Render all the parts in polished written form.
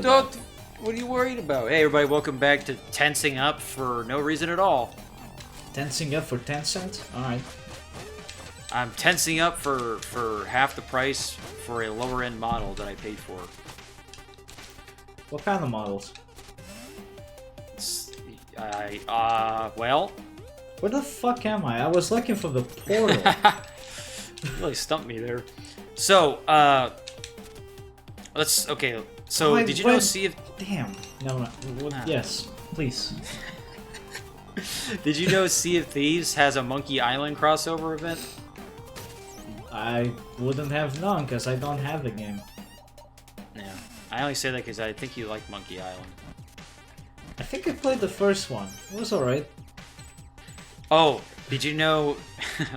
Don't. What are you worried about? Hey, everybody, welcome back to Tensing Up for no reason at all. Tensing up for 10 cents? Alright. I'm tensing up for half the price for a lower-end model that I paid for. What kind of models? Well... Where the fuck am I? I was looking for the portal. You really stumped me there. So, okay, so did you know Sea of... Damn. No. Yes, please. Did you know Sea of Thieves has a Monkey Island crossover event? I wouldn't have known, because I don't have the game. Yeah. I only say that because I think you like Monkey Island. I think I played the first one. It was alright. Oh, did you know...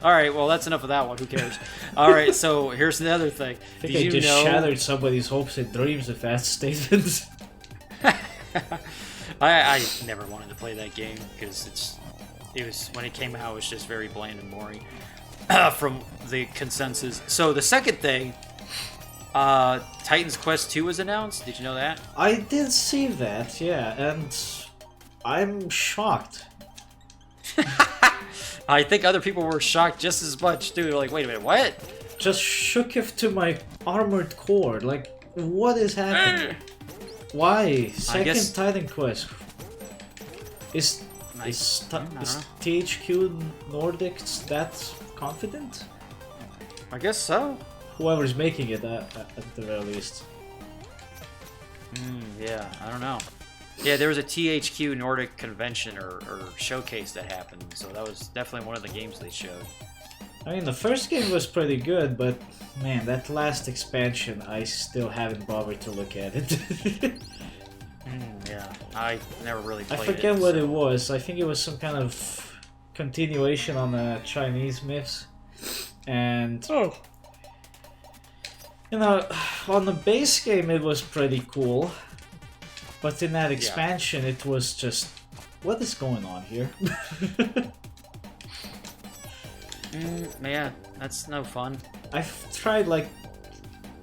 Alright, well, that's enough of that one. Who cares? Alright, so here's the other thing. I think I just shattered somebody's hopes and dreams with that statement. I never wanted to play that game because it was when it came out, it was just very bland and boring from the consensus. So the second thing, Titan's Quest 2 was announced. Did you know that? I did see that, yeah, and I'm shocked. I think other people were shocked just as much too. They're like, wait a minute, what? Just shooketh to my armored core. Like, what is happening? Why? Second Titan Quest. Is THQ Nordic that confident? I guess so. Whoever's making it at the very least. Yeah, I don't know. Yeah, there was a THQ Nordic convention or showcase that happened, so that was definitely one of the games they showed. I mean, the first game was pretty good, but man, that last expansion, I still haven't bothered to look at it. Yeah, I never really played it. I forget what it was. I think it was some kind of continuation on the Chinese myths. And, you know, on the base game it was pretty cool. But in that expansion it was just, what is going on here? Yeah, that's no fun. I've tried like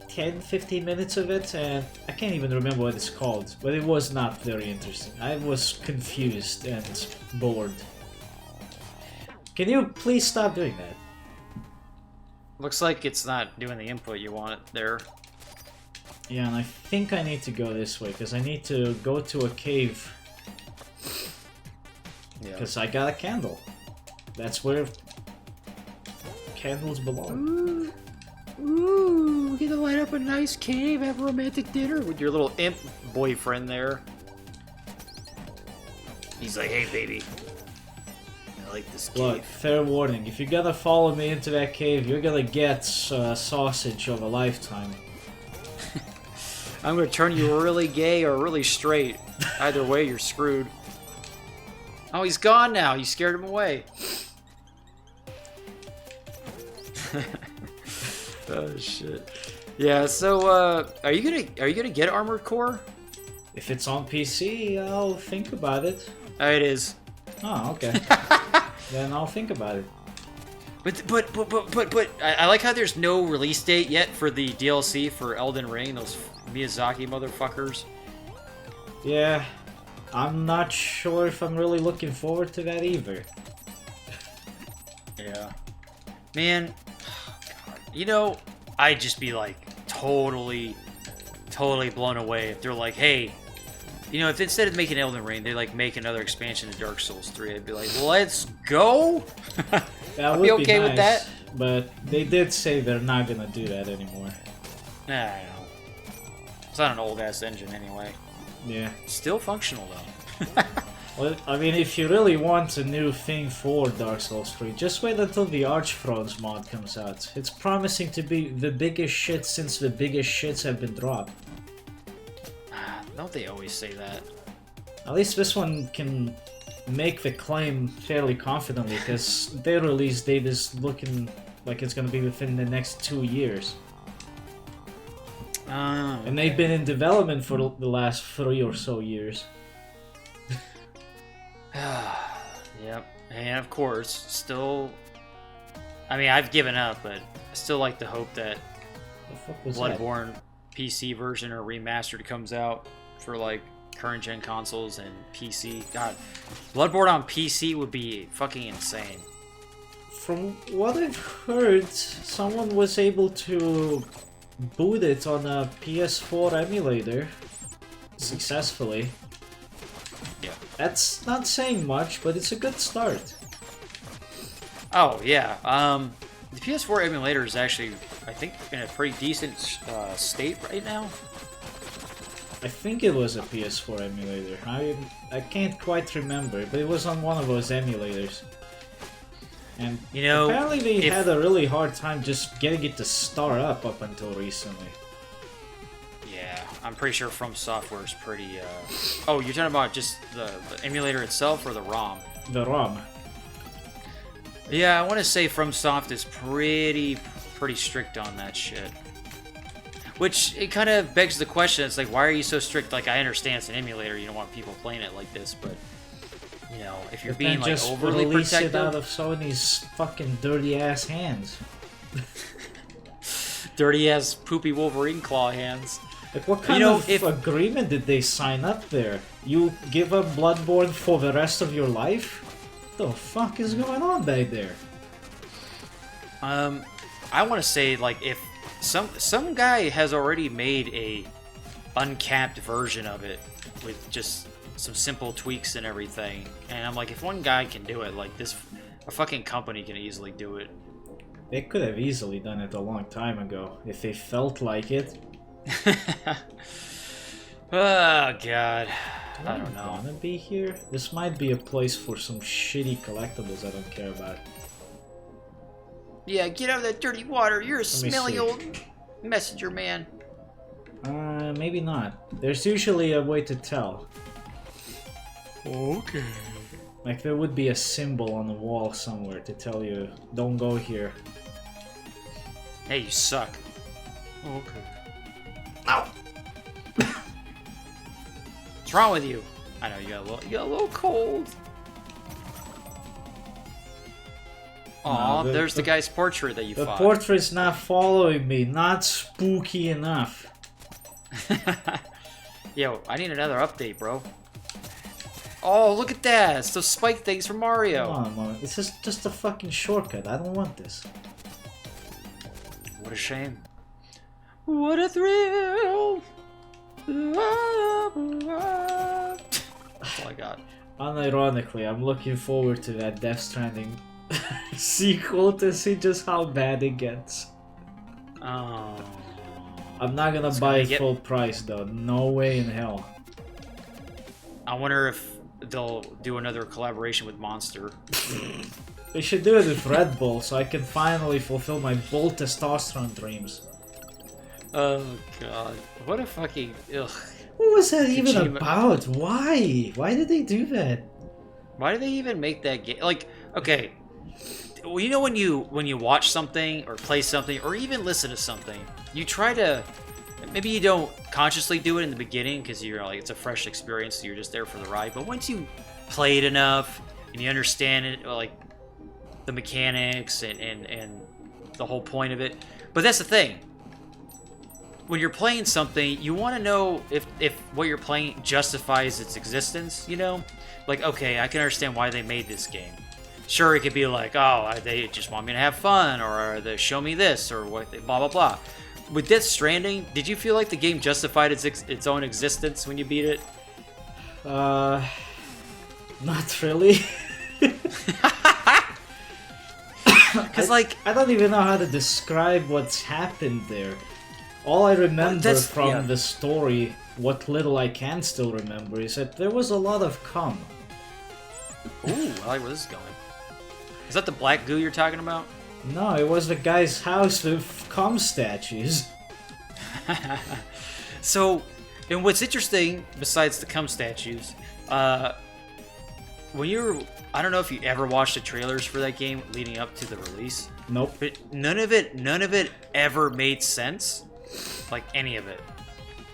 10-15 minutes of it and I can't even remember what it's called, but it was not very interesting. I was confused and bored. Can you please stop doing that? Looks like it's not doing the input you want it there. Yeah, and I think I need to go this way because I need to go to a cave. Because I got a candle. That's where candles belong. Ooh, we're gonna light up a nice cave, have a romantic dinner with your little imp boyfriend there. He's like, hey baby, I like this cave. Look, fair warning, if you're gonna follow me into that cave, you're gonna get sausage of a lifetime. I'm gonna turn you really gay or really straight. Either way, you're screwed. Oh, he's gone now. You scared him away. Oh shit. Yeah. So, are you gonna get Armored Core? If it's on PC, I'll think about it. It is. Oh, okay. Then I'll think about it. But I like how there's no release date yet for the DLC for Elden Ring. Those Miyazaki motherfuckers. Yeah, I'm not sure if I'm really looking forward to that either. Yeah. Man, you know, I'd just be like totally blown away if they're like, hey, you know, if instead of making Elden Ring, they like make another expansion to Dark Souls 3, I'd be like, let's go. That would be okay nice, with that. But they did say they're not gonna do that anymore. Nah, I know. It's not an old ass engine anyway. Yeah. Still functional though. Well, I mean, if you really want a new thing for Dark Souls 3, just wait until the Archthrones mod comes out. It's promising to be the biggest shit since the biggest shits have been dropped. Don't they always say that? At least this one can make the claim fairly confidently, because their release date is looking like it's going to be within the next 2 years. Okay. And they've been in development for the last 3 or so years. Yep. And of course, still... I mean, I've given up, but I still like to hope that The fuck was Bloodborne PC version or remastered comes out for like current gen consoles and PC. God, Bloodborne on PC would be fucking insane. From what I've heard, someone was able to boot it on a PS4 emulator successfully. Yeah. That's not saying much, but it's a good start. Oh yeah. The PS4 emulator is actually, I think, in a pretty decent state right now. I think it was a PS4 emulator. I can't quite remember, but it was on one of those emulators. And you know, apparently they had a really hard time just getting it to start up until recently. Yeah, I'm pretty sure From Software is pretty. Oh, you're talking about just the emulator itself or the ROM? The ROM. Yeah, I want to say FromSoft is pretty strict on that shit. Which, it kind of begs the question, it's like, why are you so strict? Like, I understand it's an emulator, you don't want people playing it like this, but, you know, if you're being, like, overly protective... it out of Sony's fucking dirty-ass hands. Dirty-ass, poopy Wolverine claw hands. Like, what kind of agreement did they sign up there? You give up Bloodborne for the rest of your life? What the fuck is going on back there? I want to say, like, if some guy has already made a uncapped version of it with just some simple tweaks and everything, and I'm like, if one guy can do it, like a fucking company can easily do it. They could have easily done it a long time ago if they felt like it. Oh god, I don't know. Wanna be here? This might be a place for some shitty collectibles I don't care about. Yeah, get out of that dirty water. You're a smelly old messenger man. Maybe not. There's usually a way to tell. Okay. Like there would be a symbol on the wall somewhere to tell you, don't go here. Hey, you suck. Okay. Ow! What's wrong with you? I know you got a little cold. Aw, there's the guy's portrait that you fought. The portrait's not following me, not spooky enough. Yo, I need another update, bro. Oh, look at that! It's those spike things from Mario. Come on, a moment. This is just a fucking shortcut. I don't want this. What a shame. What a thrill! That's all I got. Unironically, I'm looking forward to that Death Stranding sequel to see just how bad it gets. Oh. I'm not gonna buy it full price though. No way in hell. I wonder if they'll do another collaboration with Monster. They should do it with Red Bull so I can finally fulfill my bold testosterone dreams. Oh god. What a fucking... Ugh. What was that even about? Why? Why did they do that? Why did they even make that game? Like, okay... Well, you know when you watch something, or play something, or even listen to something, you try to... Maybe you don't consciously do it in the beginning, because you're like, it's a fresh experience, so you're just there for the ride, but once you play it enough, and you understand it, like, the mechanics, and the whole point of it... But that's the thing. When you're playing something, you want to know if what you're playing justifies its existence, you know? Like, okay, I can understand why they made this game. Sure, it could be like, oh, they just want me to have fun, or they show me this, or what, blah, blah, blah. With Death Stranding, did you feel like the game justified its own existence when you beat it? Not really. Because, like... I don't even know how to describe what's happened there. All I remember from the story, what little I can still remember, is that there was a lot of cum. Ooh, I like where this is going. Is that the black goo you're talking about? No, it was the guy's house with cum statues. So, and what's interesting, besides the cum statues, when you're... I don't know if you ever watched the trailers for that game leading up to the release. Nope. But none of it ever made sense. Like, any of it.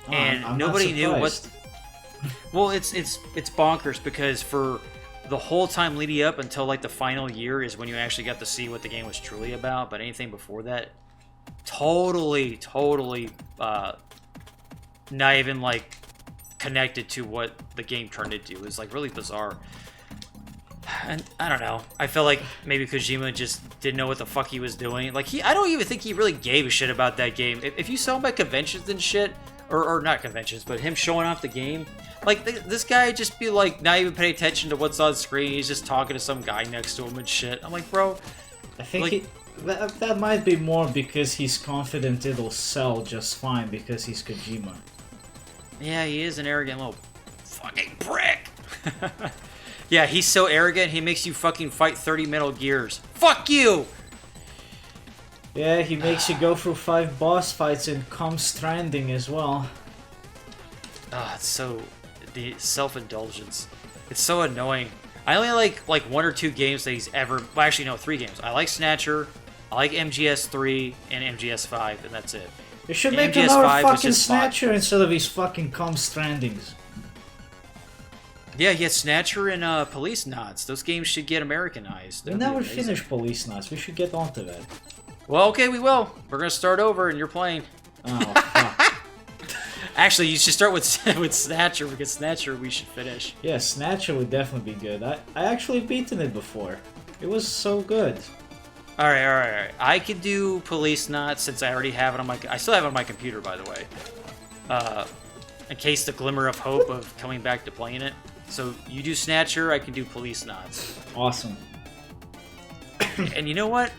Oh, and I'm nobody knew what... Well, it's bonkers, because for the whole time leading up until, like, the final year is when you actually got to see what the game was truly about, but anything before that, totally, not even, like, connected to what the game turned into. It was like really bizarre. And I don't know. I feel like maybe Kojima just didn't know what the fuck he was doing. Like I don't even think he really gave a shit about that game. If you saw him at conventions and shit, or not conventions, but him showing off the game, like this guy just be like not even paying attention to what's on screen. He's just talking to some guy next to him and shit. I'm like, bro. I think like, that might be more because he's confident it'll sell just fine because he's Kojima. Yeah, he is an arrogant little fucking prick. Yeah, he's so arrogant, he makes you fucking fight 30 Metal Gears. Fuck you! Yeah, he makes you go through 5 boss fights and come stranding as well. Ah, it's so... the self-indulgence. It's so annoying. I only like 1 or 2 games that he's ever... Well, actually, no, 3 games. I like Snatcher, I like MGS3, and MGS5, and that's it. They should And make another MGS5 was fucking just Snatcher instead of these fucking come strandings. Yeah, he had Snatcher and Police Knots. Those games should get Americanized. We never finished Police Knots. We should get onto that. Well, okay, we will. We're gonna start over, and you're playing. Oh, fuck. Actually, you should start with Snatcher, because Snatcher we should finish. Yeah, Snatcher would definitely be good. I actually beaten it before. It was so good. Alright. I could do Police Knots since I already have it on my... I still have it on my computer, by the way. In case the glimmer of hope of coming back to playing it. So you do Snatcher, I can do Police Knots. Awesome. And you know what?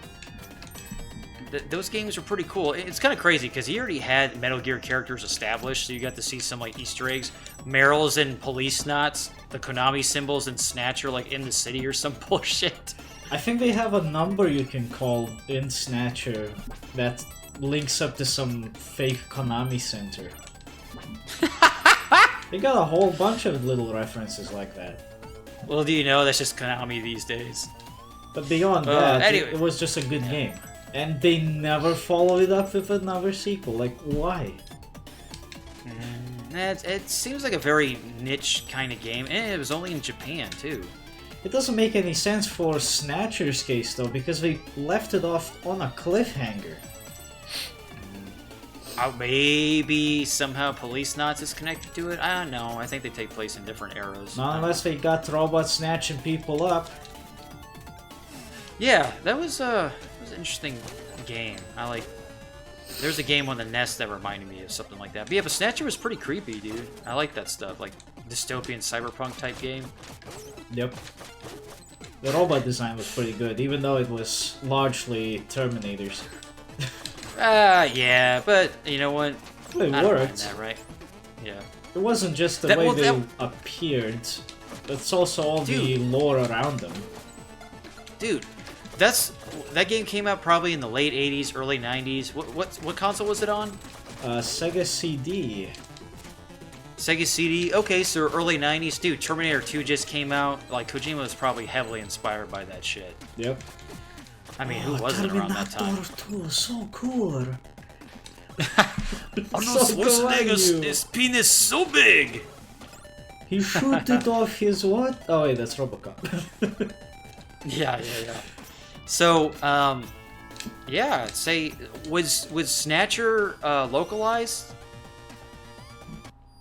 Those games are pretty cool. It's kind of crazy because he already had Metal Gear characters established, so you got to see some like Easter eggs. Meryl's in Police Knots, the Konami symbols in Snatcher like in the city or some bullshit. I think they have a number you can call in Snatcher that links up to some fake Konami center. They got a whole bunch of little references like that. Well, do you know that's just Konami these days? But beyond that, anyway. it was just a good game. And they never followed it up with another sequel. Like, why? It seems like a very niche kind of game, and it was only in Japan, too. It doesn't make any sense for Snatcher's case, though, because they left it off on a cliffhanger. Maybe somehow Police Knots is connected to it? I don't know. I think they take place in different eras. Not unless they got robots snatching people up. Yeah, that was an interesting game. There's a game on the NES that reminded me of something like that. But yeah, but Snatcher was pretty creepy, dude. I like that stuff, like dystopian cyberpunk type game. Yep. The robot design was pretty good, even though it was largely Terminators. Yeah, but you know what? It I don't mind worked. that, right? Yeah. It wasn't just the way they appeared, it's also all the lore around them. Dude, that game came out probably in the late 80s, early 90s. What console was it on? Sega CD. Sega CD. Okay, so early 90s. Dude, Terminator 2 just came out. Like, Kojima was probably heavily inspired by that shit. Yep. I mean, who wasn't around that time? Terminator 2, so cool. Arnold Schwarzenegger's penis so big! He shooted off his what? Oh wait, that's RoboCop. Yeah. So, yeah, say, was Snatcher localized?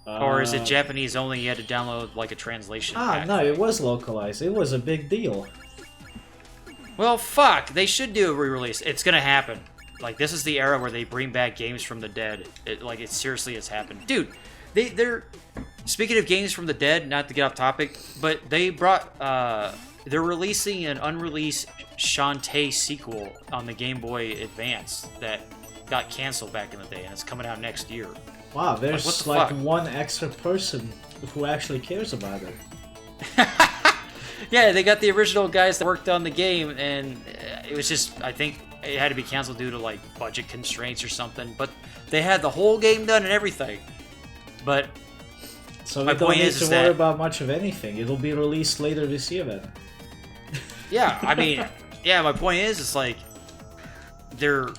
Or is it Japanese only? You had to download like a translation pack? No, it was localized. It was a big deal. Well, fuck. They should do a re-release. It's gonna happen. Like, this is the era where they bring back games from the dead. It seriously has happened. Dude, they're... Speaking of games from the dead, not to get off topic, but they brought... they're releasing an unreleased Shantae sequel on the Game Boy Advance that got canceled back in the day, and it's coming out next year. Wow, there's like one extra person who actually cares about it. Yeah, they got the original guys that worked on the game, and it was just, I think it had to be canceled due to like budget constraints or something, but they had the whole game done and everything. But so my we don't point need is to worry about much of anything. It'll be released later this year then. Yeah, I mean, yeah, my point is, it's like they're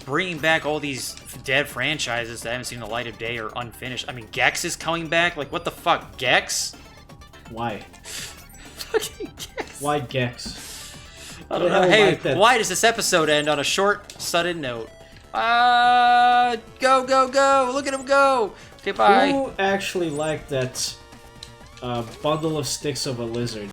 bringing back all these dead franchises that haven't seen the light of day or unfinished. I mean, Gex is coming back. Like, what the fuck, Gex? Why? Fucking Gex. Why Gex? I don't know. Hey, why does this episode end on a short, sudden note? Go! Look at him go! Goodbye. Who actually liked that bundle of sticks of a lizard?